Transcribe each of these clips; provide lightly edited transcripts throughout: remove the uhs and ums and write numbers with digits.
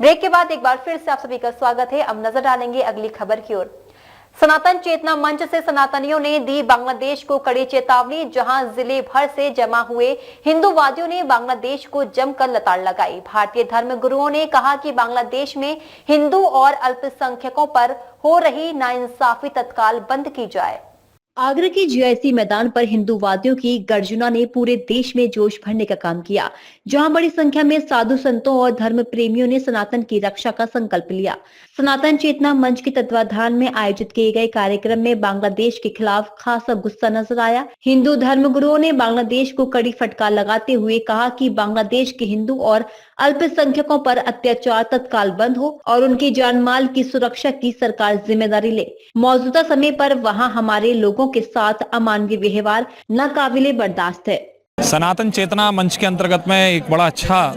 Break के बाद एक बार फिर से आप सभी का स्वागत है। अब नजर डालेंगे अगली खबर की ओर। सनातन चेतना मंच से सनातनियों ने दी बांग्लादेश को कड़ी चेतावनी। जहां जिले भर से जमा हुए हिंदूवादियों ने बांग्लादेश को जमकर लताड़ लगाई। भारतीय धर्म गुरुओं ने कहा कि बांग्लादेश में हिंदू और अल्पसंख्यकों पर हो रही नाइंसाफी तत्काल बंद की जाए। आगरा के जीआईसी मैदान पर हिंदूवादियों की गर्जना ने पूरे देश में जोश भरने का काम किया, जहां बड़ी संख्या में साधु संतों और धर्म प्रेमियों ने सनातन की रक्षा का संकल्प लिया। सनातन चेतना मंच के तत्वाधान में आयोजित किए गए कार्यक्रम में बांग्लादेश के खिलाफ खासा गुस्सा नजर आया। हिंदू धर्म गुरुओं ने बांग्लादेश को कड़ी फटकार लगाते हुए कहा कि बांग्लादेश के हिंदू और अल्पसंख्यकों पर अत्याचार तत्काल बंद हो और उनकी जान माल की सुरक्षा की सरकार जिम्मेदारी ले। मौजूदा समय पर वहां हमारे लोगों के साथ अमानवीय व्यवहार नाकाबिले बर्दाश्त है। सनातन चेतना मंच के अंतर्गत में एक बड़ा अच्छा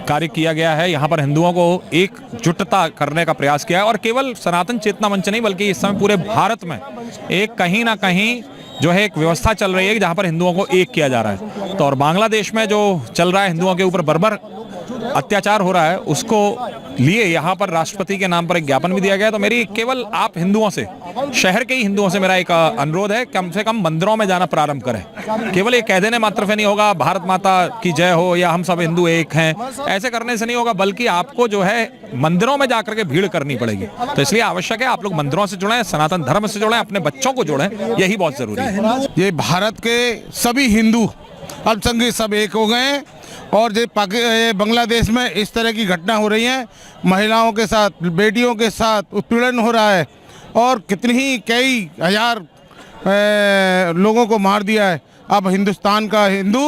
कार्य किया गया है। यहाँ पर हिंदुओं को एकजुटता करने का प्रयास किया है और केवल सनातन चेतना मंच नहीं बल्कि इस समय पूरे भारत में एक कहीं ना कहीं जो है एक व्यवस्था चल रही है जहाँ पर हिंदुओं को एक किया जा रहा है। तो और बांग्लादेश में जो चल रहा है हिंदुओं के ऊपर बर्बर अत्याचार हो रहा है, उसको लिए यहाँ पर राष्ट्रपति के नाम पर एक ज्ञापन भी दिया गया है। तो मेरी केवल आप हिंदुओं से, शहर के ही हिंदुओं से मेरा एक अनुरोध है, कम से कम मंदिरों में जाना प्रारंभ करें। केवल ये कह देने मात्र से नहीं होगा भारत माता की जय हो या हम सब हिंदू एक हैं, ऐसे करने से नहीं होगा, बल्कि आपको जो है मंदिरों में जाकर के भीड़ करनी पड़ेगी। तो इसलिए आवश्यक है आप लोग मंदिरों से जुड़ें, सनातन धर्म से जुड़ें, अपने बच्चों को जोड़ें, यही बहुत जरूरी है। ये भारत के सभी हिंदू अल्पसंख्यक सब एक हो गए हैं और ये बांग्लादेश में इस तरह की घटना हो रही है, महिलाओं के साथ, बेटियों के साथ उत्पीड़न हो रहा है और कई हजार लोगों को मार दिया है। अब हिंदुस्तान का हिंदू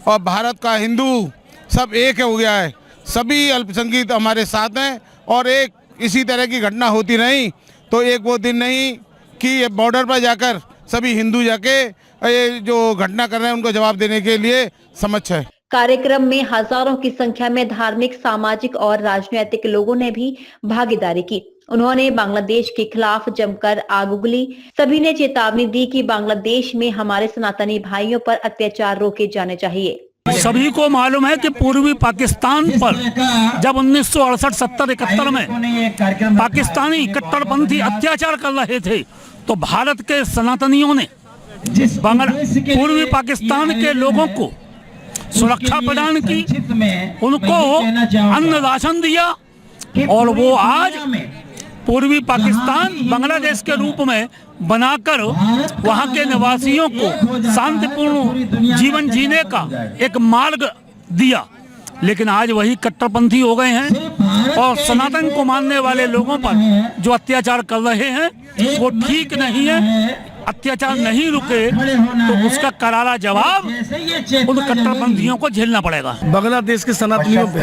और भारत का हिंदू सब एक हो गया है, सभी अल्पसंख्यक हमारे साथ हैं और एक इसी तरह की घटना होती रही तो एक वो दिन नहीं कि बॉर्डर पर जाकर सभी हिंदू जाके ये जो घटना कर रहे हैं उनको जवाब देने के लिए समक्ष है। कार्यक्रम में हजारों की संख्या में धार्मिक, सामाजिक और राजनीतिक लोगों ने भी भागीदारी की। उन्होंने बांग्लादेश के खिलाफ जमकर आग उगली। सभी ने चेतावनी दी कि बांग्लादेश में हमारे सनातनी भाइयों पर अत्याचार रोके जाने चाहिए। सभी को मालूम है कि पूर्वी पाकिस्तान पर जब 1968, 70, 71 में पाकिस्तानी कट्टरपंथी अत्याचार कर रहे थे तो भारत के सनातनियों ने पूर्वी पाकिस्तान के लोगों को सुरक्षा प्रदान की, उनको अन्न राशन दिया और वो आज पूर्वी पाकिस्तान बांग्लादेश के रूप में बनाकर वहां के निवासियों को शांतिपूर्ण जीवन जीने का एक मार्ग दिया। लेकिन आज वही कट्टरपंथी हो गए हैं और सनातन को मानने वाले लोगों पर जो अत्याचार कर रहे हैं वो ठीक नहीं है। अत्याचार नहीं रुके तो उसका करारा जवाब उन कट्टरपंथियों को झेलना पड़ेगा। बांग्लादेश के सनातनियों पे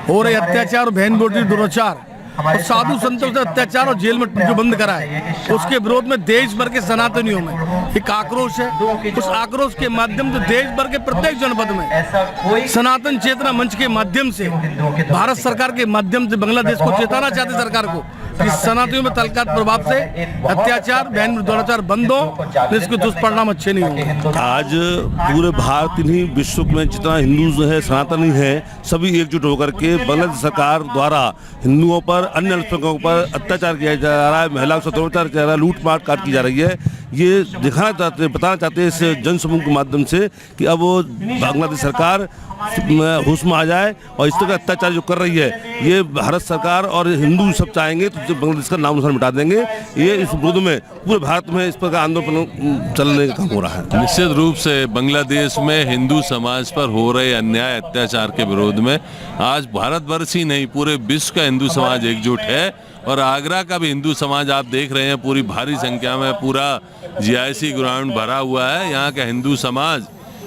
हो रहे अत्याचार, बहन बेटी दुराचार और साधु संतों से अत्याचार और जेल में जो बंद करा है, उसके विरोध में देश भर के सनातनियों में एक आक्रोश है। उस आक्रोश के माध्यम से देश भर के प्रत्येक जनपद में सनातन चेतना मंच के माध्यम से, भारत सरकार के माध्यम से बांग्लादेश को चेताना चाहते सरकार को कि सनातनियों में तत्काल प्रभाव से अत्याचार, बहन दुराचार बंद हो, इसके दुष्परिणाम अच्छे नहीं होंगे। आज पूरे भारत नहीं विश्व में जितना हिंदू है, सनातनी है, सभी एकजुट होकर के बांग्लादेश सरकार द्वारा हिंदुओं पर, अन्य अल्पसंख्यकों पर अत्याचार किया जा रहा है, महिलाओं से अत्याचार किया जा रहा है, लूटमार काट की जा रही है, ये दिखाना चाहते हैं, बताना चाहते हैं इस जन समूह के माध्यम से कि अब वो बांग्लादेश सरकार होश में आ जाए और इस तरह का अत्याचार जो कर रही है ये भारत सरकार और हिंदू सब चाहेंगे तो बांग्लादेश का नाम निशान मिटा देंगे। ये इस विरोध में पूरे भारत में इस प्रकार आंदोलन चलने का काम हो रहा है। निश्चित रूप से बांग्लादेश में हिंदू समाज पर हो रहे अन्याय, अत्याचार के विरोध में आज भारतवर्ष ही नहीं पूरे विश्व का हिंदू समाज एकजुट है और आगरा का भी हिंदू समाज आप देख रहे हैं पूरी भारी संख्या में पूरा जीआईसी ग्राउंड भरा हुआ है। यहाँ का हिंदू समाज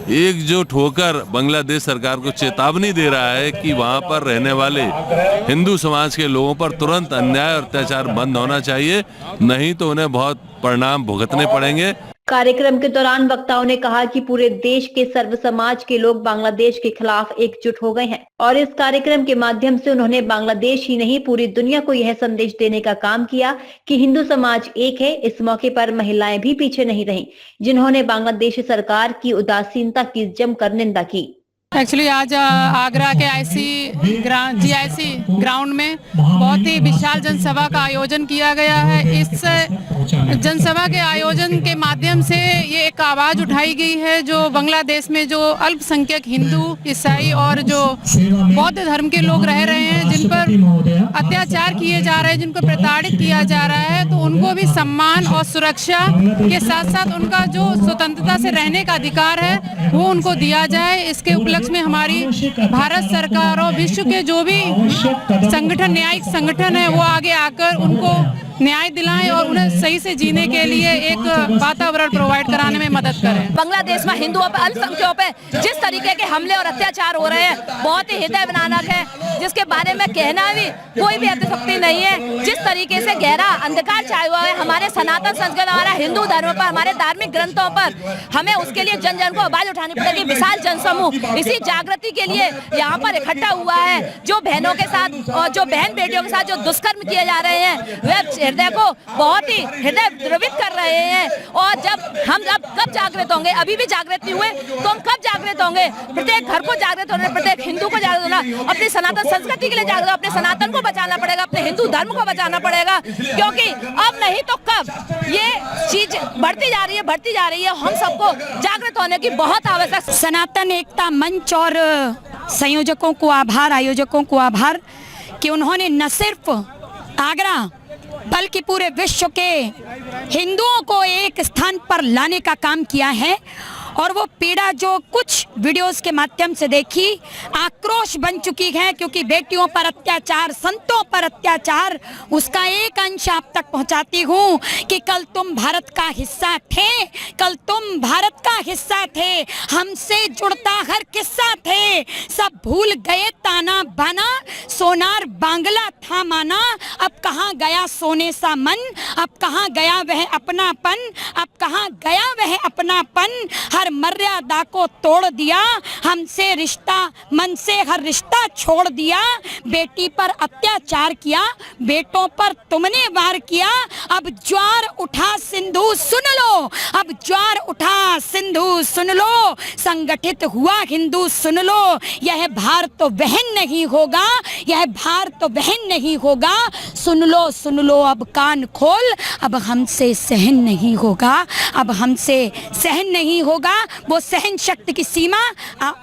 एकजुट होकर बांग्लादेश सरकार को चेतावनी दे रहा है कि वहां पर रहने वाले हिंदू समाज के लोगों पर तुरंत अन्याय और अत्याचार बंद होना चाहिए, नहीं तो उन्हें बहुत परिणाम भुगतने पड़ेंगे। कार्यक्रम के दौरान वक्ताओं ने कहा कि पूरे देश के सर्व समाज के लोग बांग्लादेश के खिलाफ एकजुट हो गए हैं और इस कार्यक्रम के माध्यम से उन्होंने बांग्लादेश ही नहीं पूरी दुनिया को यह संदेश देने का काम किया कि हिंदू समाज एक है। इस मौके पर महिलाएं भी पीछे नहीं रहीं, जिन्होंने बांग्लादेश सरकार की उदासीनता की जमकर निंदा की। एक्चुअली आज आगरा के GIC ग्राउंड में बहुत ही विशाल जनसभा का आयोजन किया गया है। इस जनसभा के आयोजन के माध्यम से ये एक आवाज़ उठाई गई है जो बांग्लादेश में जो अल्पसंख्यक हिंदू, ईसाई और जो बौद्ध धर्म के लोग रह रहे हैं, जिन पर अत्याचार किए जा रहे हैं, जिनको प्रताड़ित किया जा रहा है, तो उनको भी सम्मान और सुरक्षा के साथ साथ उनका जो स्वतंत्रता से रहने का अधिकार है वो उनको दिया जाए। इसके उपलक्ष्य में हमारी भारत सरकार और विश्व के जो भी संगठन, न्यायिक संगठन है, वो आगे आकर उनको न्याय दिलाएं और उन्हें सही से जीने के लिए एक वातावरण प्रोवाइड कराने में मदद करें। बांग्लादेश में हिंदुओं पर, अल्पसंख्यकों पे जिस तरीके के हमले और अत्याचार हो रहे हैं बहुत ही हृदय विदारक है, जिसके बारे में कहना भी कोई भी अतिशयोक्ति नहीं है। जिस तरीके से गहरा अंधकार छाया हुआ है हमारे सनातन संस्कृति, हमारा हिंदू धर्म पर, हमारे धार्मिक ग्रंथों पर, हमें उसके लिए जन जन को आवाज उठानी पड़ेगी। विशाल जनसमूह इसी जागृति के लिए यहाँ पर इकट्ठा हुआ है। जो बहनों के साथ और जो बहन बेटियों के साथ जो दुष्कर्म किए जा रहे हैं वे हृदय को बहुत ही हृदय द्रवित कर रहे हैं। और जब हम कब जागृत होंगे, अभी भी जागृत नहीं हुए तो हम कब जागृत होंगे? प्रत्येक घर को जागृत होना, प्रत्येक हिंदू को जागृत होना, अपनी सनातन संस्कृति के लिए जागृत, अपने सनातन को बचाना पड़ेगा, अपने हिंदू धर्म को बचाना पड़ेगा, क्योंकि अब नहीं तो कब ये चीज बढ़ती जा रही है। हम सबको जागृत होने की बहुत आवश्यकता। सनातन एकता मंच और संयोजकों को आभार, आयोजकों को आभार कि उन्होंने न सिर्फ आगरा बल्कि पूरे विश्व के हिंदुओं को एक स्थान पर लाने का काम किया है। और वो पीड़ा जो कुछ वीडियोस के माध्यम से देखी, आक्रोश बन चुकी है, क्योंकि बेटियों पर अत्याचार, संतों पर अत्याचार, उसका एक अंश आप तक पहुंचाती हूँ कि कल तुम भारत का हिस्सा थे, कल तुम भारत का हिस्सा थे, हमसे जुड़ता हर किस्सा थे, सब भूल गए ताना बाना, सोनार बांग्ला था माना, अब कहाँ गया सोने सा मन, अब कहाँ गया वह अपनापन, अब कहाँ गया वह अपनापन, हर मर्यादा को तोड़ दिया, हमसे रिश्ता, मन से हर रिश्ता छोड़ दिया, बेटी पर अत्याचार किया, बेटों पर तुमने वार किया, अब ज्वार उठा सिंधु सुन लो, अब ज्वार उठा सिंधु सुन लो, संगठित हुआ हिंदू सुन लो, यह भार तो वहन नहीं होगा, यह भार तो वहन नहीं होगा, सुन लो अब कान खोल, अब हमसे सहन नहीं होगा, अब हमसे सहन नहीं होगा। वो सहन शक्ति की सीमा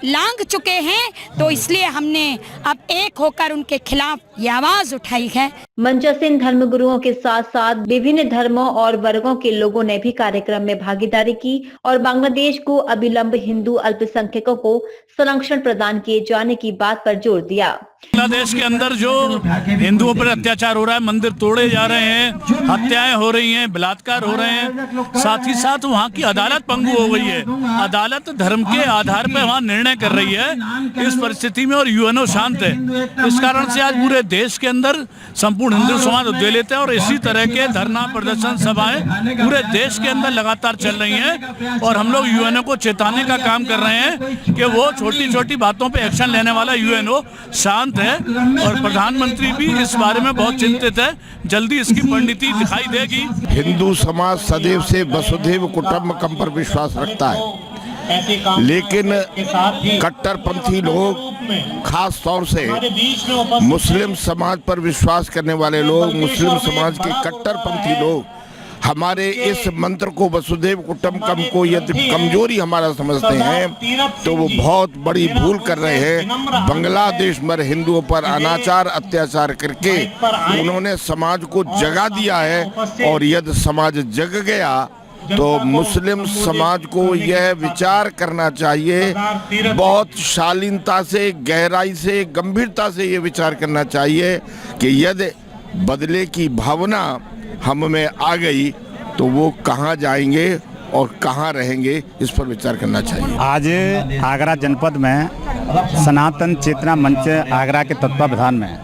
लांघ चुके हैं, तो इसलिए हमने अब एक होकर उनके खिलाफ ये आवाज उठाई है। मंचासीन धर्मगुरुओं के साथ साथ विभिन्न धर्मों और वर्गों के लोगों ने भी कार्यक्रम में भागीदारी की और बांग्लादेश को अविलंब हिंदू अल्पसंख्यकों को संरक्षण प्रदान किए जाने की बात पर जोर दिया। बांग्लादेश के अंदर जो हिंदुओं पर अत्याचार हो रहा है, मंदिर तोड़े जा रहे हैं, हत्याएं हो रही हैं, बलात्कार हो रहे हैं, साथ ही साथ वहाँ की अदालत पंगु हो गई है। अदालत धर्म के आधार पर वहाँ निर्णय कर रही है इस परिस्थिति में, और यूएनओ शांत है। इस कारण से आज पूरे देश के अंदर संपूर्ण हिंदू समाज उद्वेलित है और इसी तरह के धरना प्रदर्शन सभाएं पूरे देश के अंदर लगातार चल रही हैं। और हम लोग यूएनओ को चेताने का काम कर रहे हैं कि वो छोटी छोटी बातों पे एक्शन लेने वाला यूएनओ शांत है, और प्रधानमंत्री भी इस बारे में बहुत चिंतित है, जल्दी इसकी परिणति दिखाई देगी। हिंदू समाज सदैव से वसुधैव कुटुंबकम पर विश्वास रखता है, लेकिन कट्टरपंथी लोग, खास तौर से मुस्लिम समाज पर विश्वास करने वाले लोग, मुस्लिम समाज के कट्टरपंथी लोग हमारे इस मंत्र को, वसुधैव कुटुंबकम को, यदि कमजोरी हमारा समझते हैं तो वो बहुत बड़ी भूल कर रहे हैं। बांग्लादेश में हिंदुओं पर अनाचार, अत्याचार करके उन्होंने समाज को जगा दिया है, और यदि समाज जग गया तो मुस्लिम समाज को यह विचार करना चाहिए, बहुत शालीनता से, गहराई से, गंभीरता से ये विचार करना चाहिए कि यदि बदले की भावना हम में आ गई तो वो कहाँ जाएंगे और कहाँ रहेंगे, इस पर विचार करना चाहिए। आज आगरा जनपद में सनातन चेतना मंच आगरा के तत्वावधान में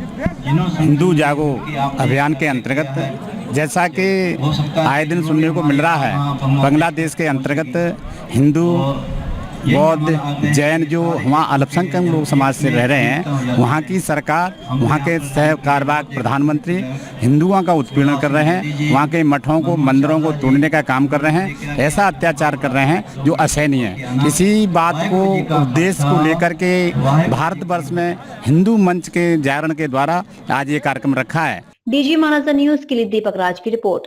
हिंदू जागो अभियान के अंतर्गत, जैसा कि आए दिन सुनने को मिल रहा है, बांग्लादेश के अंतर्गत हिंदू बौद्ध, जैन जो वहाँ अल्पसंख्यक लोग समाज से रह रहे हैं, वहाँ की सरकार, वहाँ के सह कार्यवाहक प्रधानमंत्री हिंदुओं का उत्पीड़न कर रहे हैं, वहाँ के मठों को, मंदिरों को तोड़ने का काम कर रहे हैं, ऐसा अत्याचार कर रहे हैं जो असहनीय है। इसी बात को उद्देश्य को लेकर के भारतवर्ष में हिंदू मंच के जागरण के द्वारा आज ये कार्यक्रम रखा है। डीजी महाराजा न्यूज के लिए दीपक राज की रिपोर्ट।